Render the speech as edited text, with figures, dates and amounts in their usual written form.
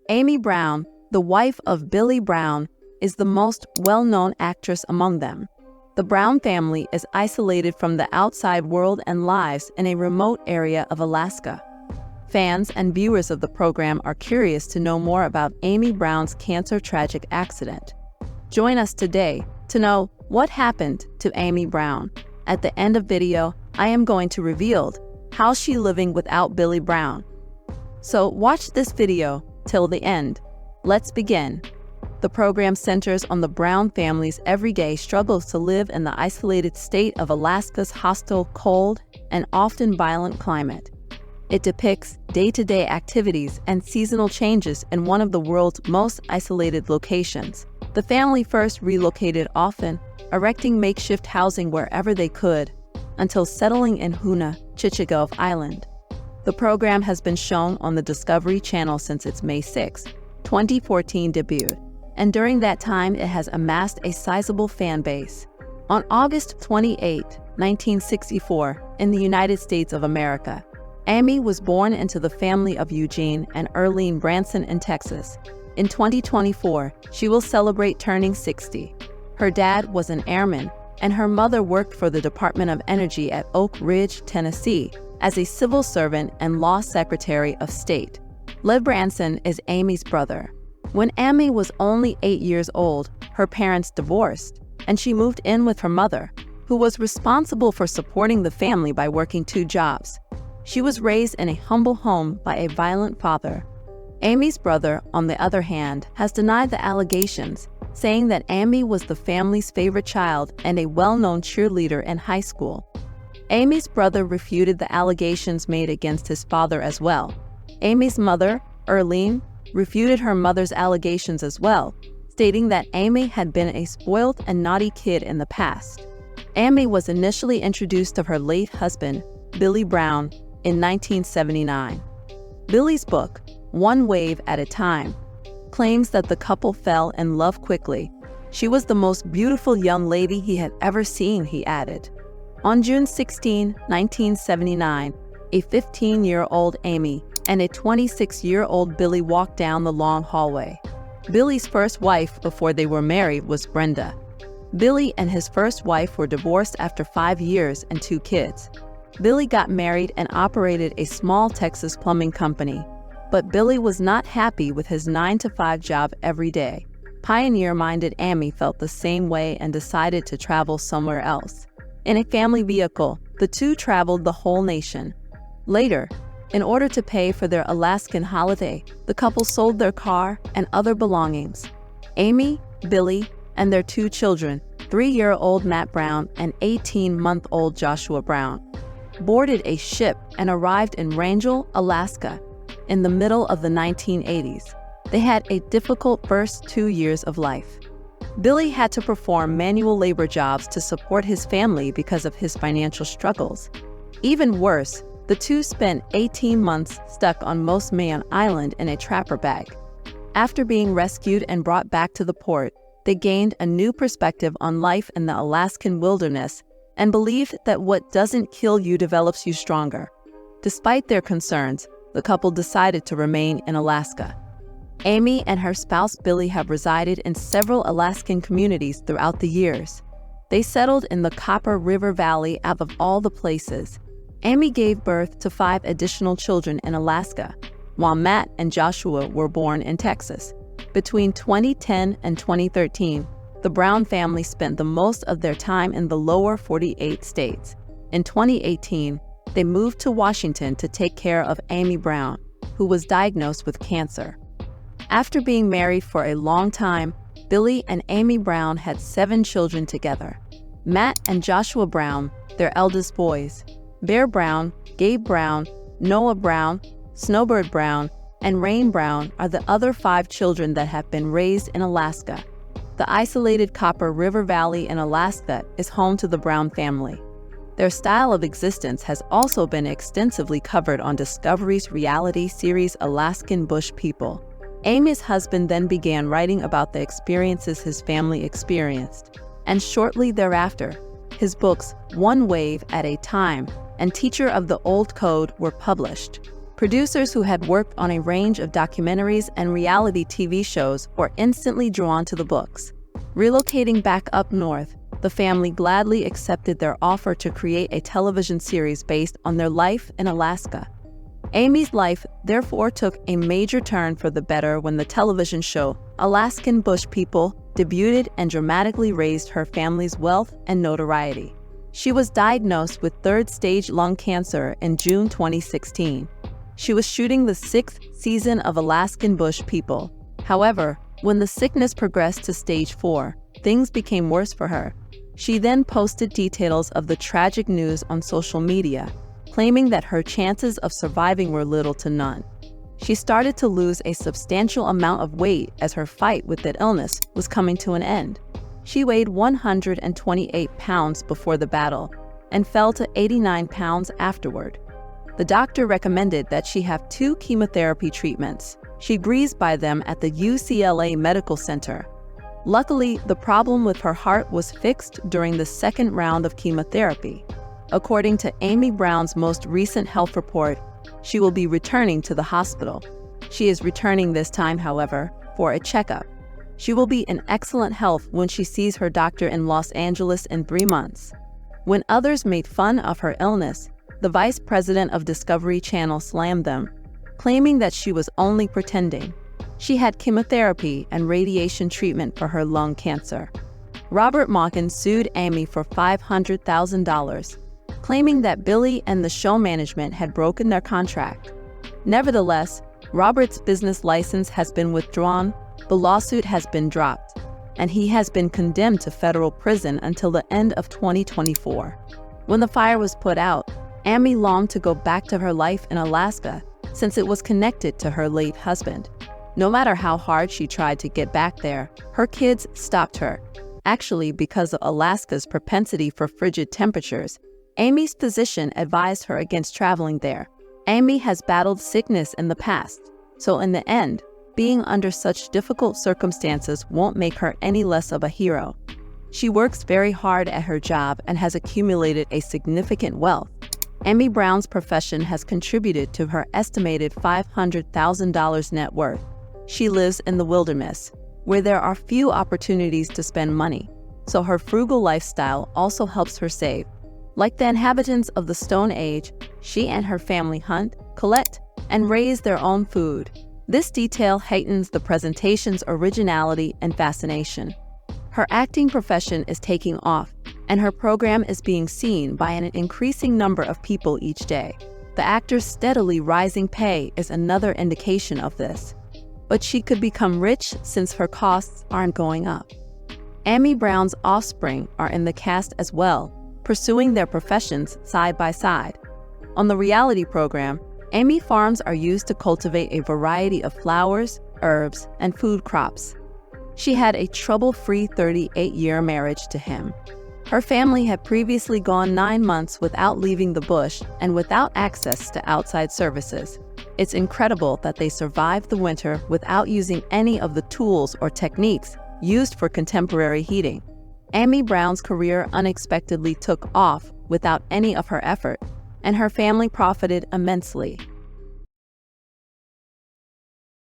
Amy Brown, the wife of Billy Brown, is the most well-known actress among them. The Brown family is isolated from the outside world and lives in a remote area of Alaska. Fans and viewers of the program are curious to know more about Amy Brown's cancer tragic accident. Join us today to know what happened to Amy Brown. At the end of video, I am going to reveal how she's living without Billy Brown. So watch this video till the end. Let's begin. The program centers on the Brown family's everyday struggles to live in the isolated state of Alaska's hostile, cold, and often violent climate. It depicts day-to-day activities and seasonal changes in one of the world's most isolated locations. The family first relocated often, erecting makeshift housing wherever they could, until settling in Huna, Chichagov Island. The program has been shown on the Discovery Channel since its May 6, 2014 debut, and during that time it has amassed a sizable fan base. On August 28, 1964, in the United States of America, Amy was born into the family of Eugene and Earlene Branson in Texas. In 2024, she will celebrate turning 60. Her dad was an airman, and her mother worked for the Department of Energy at Oak Ridge, Tennessee, as a civil servant and law secretary of state. Lev Branson is Amy's brother. When Amy was only 8 years old, her parents divorced, and she moved in with her mother, who was responsible for supporting the family by working 2 jobs. She was raised in a humble home by a violent father. Amy's brother, on the other hand, has denied the allegations, saying that Amy was the family's favorite child and a well-known cheerleader in high school. Amy's brother refuted the allegations made against his father as well. Amy's mother, Earlene, refuted her mother's allegations as well, stating that Amy had been a spoiled and naughty kid in the past. Amy was initially introduced to her late husband, Billy Brown, in 1979. Billy's book, One Wave at a Time, claims that the couple fell in love quickly. She was the most beautiful young lady he had ever seen, he added. On June 16, 1979, a 15-year-old Amy and a 26-year-old Billy walked down the long hallway. Billy's first wife before they were married was Brenda. Billy and his first wife were divorced after 5 years and 2 kids. Billy got married and operated a small Texas plumbing company. But Billy was not happy with his 9-to-5 job every day. Pioneer-minded Amy felt the same way and decided to travel somewhere else. In a family vehicle, the two traveled the whole nation. Later, in order to pay for their Alaskan holiday, the couple sold their car and other belongings. Amy, Billy, and their 2 children, 3-year-old Matt Brown and 18-month-old Joshua Brown, boarded a ship and arrived in Wrangell, Alaska, in the middle of the 1980s. They had a difficult first 2 years of life. Billy had to perform manual labor jobs to support his family because of his financial struggles. Even worse, the two spent 18 months stuck on Most Man Island in a trapper bag. After being rescued and brought back to the port, they gained a new perspective on life in the Alaskan wilderness and believed that what doesn't kill you develops you stronger. Despite their concerns, the couple decided to remain in Alaska. Amy and her spouse Billy have resided in several Alaskan communities throughout the years. They settled in the Copper River Valley out of all the places. Amy gave birth to 5 additional children in Alaska, while Matt and Joshua were born in Texas. Between 2010 and 2013, the Brown family spent the most of their time in the lower 48 states. In 2018, they moved to Washington to take care of Amy Brown, who was diagnosed with cancer. After being married for a long time, Billy and Amy Brown had 7 children together. Matt and Joshua Brown, their eldest boys, Bear Brown, Gabe Brown, Noah Brown, Snowbird Brown, and Rain Brown are the other 5 children that have been raised in Alaska. The isolated Copper River Valley in Alaska is home to the Brown family. Their style of existence has also been extensively covered on Discovery's reality series Alaskan Bush People. Amy's husband then began writing about the experiences his family experienced, and shortly thereafter, his books One Wave at a Time and Teacher of the Old Code were published. Producers who had worked on a range of documentaries and reality TV shows were instantly drawn to the books. Relocating back up north, the family gladly accepted their offer to create a television series based on their life in Alaska. Amy's life therefore took a major turn for the better when the television show Alaskan Bush People debuted and dramatically raised her family's wealth and notoriety. She was diagnosed with third-stage lung cancer in June 2016. She was shooting the 6th season of Alaskan Bush People. However, when the sickness progressed to stage 4, things became worse for her. She then posted details of the tragic news on social media, claiming that her chances of surviving were little to none. She started to lose a substantial amount of weight as her fight with that illness was coming to an end. She weighed 128 pounds before the battle and fell to 89 pounds afterward. The doctor recommended that she have 2 chemotherapy treatments. She breezed by them at the UCLA Medical Center. Luckily, the problem with her heart was fixed during the 2nd round of chemotherapy. According to Amy Brown's most recent health report, she will be returning to the hospital. She is returning this time, however, for a checkup. She will be in excellent health when she sees her doctor in Los Angeles in 3 months. When others made fun of her illness, the vice president of Discovery Channel slammed them, claiming that she was only pretending. She had chemotherapy and radiation treatment for her lung cancer. Robert Mockin sued Amy for $500,000, claiming that Billy and the show management had broken their contract. Nevertheless, Robert's business license has been withdrawn, the lawsuit has been dropped, and he has been condemned to federal prison until the end of 2024. When the fire was put out, Amy longed to go back to her life in Alaska since it was connected to her late husband. No matter how hard she tried to get back there, her kids stopped her. Actually, because of Alaska's propensity for frigid temperatures, Amy's physician advised her against traveling there. Amy has battled sickness in the past, so in the end, being under such difficult circumstances won't make her any less of a hero. She works very hard at her job and has accumulated a significant wealth. Amy Brown's profession has contributed to her estimated $500,000 net worth. She lives in the wilderness, where there are few opportunities to spend money, so her frugal lifestyle also helps her save. Like the inhabitants of the Stone Age, she and her family hunt, collect, and raise their own food. This detail heightens the presentation's originality and fascination. Her acting profession is taking off, and her program is being seen by an increasing number of people each day. The actor's steadily rising pay is another indication of this. But she could become rich since her costs aren't going up. Amy Brown's offspring are in the cast as well, pursuing their professions side by side. On the reality program, Amy farms are used to cultivate a variety of flowers, herbs, and food crops. She had a trouble-free 38-year marriage to him. Her family had previously gone 9 months without leaving the bush and without access to outside services. It's incredible that they survived the winter without using any of the tools or techniques used for contemporary heating. Amy Brown's career unexpectedly took off without any of her effort, and her family profited immensely.